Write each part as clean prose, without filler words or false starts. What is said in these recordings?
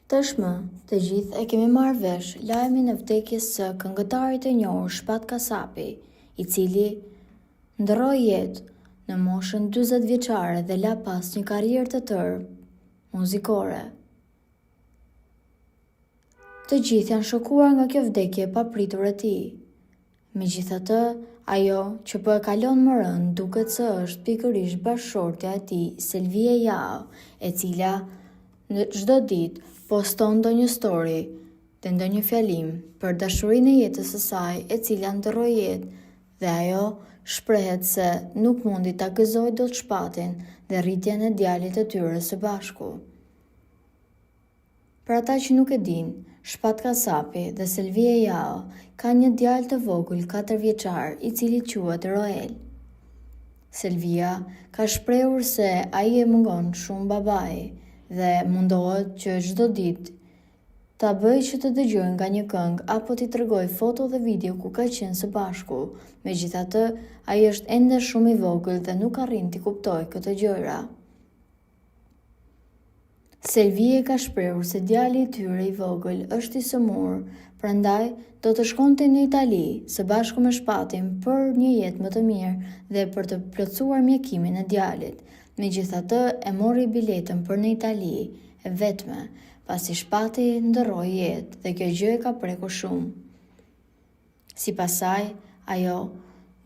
Tashmë, të gjithë e kemi marrë vesh lajmin e vdekjes së këngëtarit të njohur Shpat Kasapi, i cili ndroi jetë në moshën 40 vjeçare dhe la pas një karrierë të tërë muzikore. Të gjithë janë shokuar nga kjo vdekje e papritur e tij. Megjithatë, ajo që po e kalon më rënd duket se është pikërisht bashkëshortja e tij, Selvie Jao, e cila në çdo ditë poston ndonjë story dhe ndonjë fjalim për dashurinë e jetës së saj, e cila ndroi jetë, dhe ajo shprehet se nuk mundi ta gëzojë dot Shpatin dhe rritjen e djalit të tyre së bashku. Për ata që nuk e dinë, Shpat Kasapi dhe Selvie Jao ka një djalë të vogël 4 vjeçar, i cili quhet Roel. Selvia ka shprehur se ai e mungon shumë babai dhe mundohet që çdo ditë ta bëjë që të dëgjojë nga një këngë apo t'i tregojë foto dhe video ku ka qenë së bashku. Megjithatë, ai është ende shumë i vogël dhe nuk arrin t'i kuptojë këto gjëra. Selvie ka shprehur se djali i tyre i vogël është i sëmurë, prandaj do të shkonte në Itali së bashku me Shpatin për një jetë më të mirë dhe për të plotësuar mjekimin e djalit. Megjithatë, e mori biletën për në Itali e vetme, pasi Shpati ndroi jetë dhe kjo gjë e ka prekur shumë. Sipas saj, ajo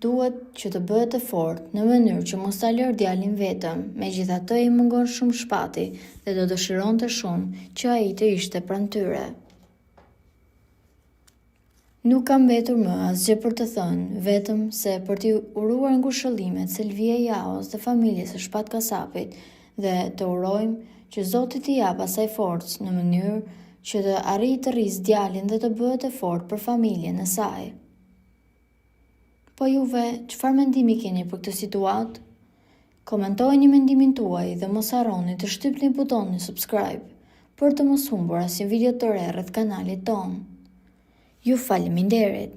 duhet që të bëhet e fortë në mënyrë që mos ta lërë djalin vetëm. Megjithatë, i mungon shumë Shpati dhe do dëshironte shumë që ai të ishte pranë tyre. Nuk ka mbetur më asgjë për të thënë, vetëm se për t'i uruar ngushëllimet Selvie Jaos dhe familjes së Shpat Kasapit dhe të urojmë që Zoti t'i jap asaj forcë në mënyrë që të arrijë të rrisë djalin dhe të bëhet e fortë për familjen e saj. Po juve, çfarë mendimi keni për këtë situatë? Komentojeni mendimin tuaj dhe mos harroni të shtypni butonin subscribe për të mos humbur asnjë video të re rreth kanalit tonë. Ju faleminderit!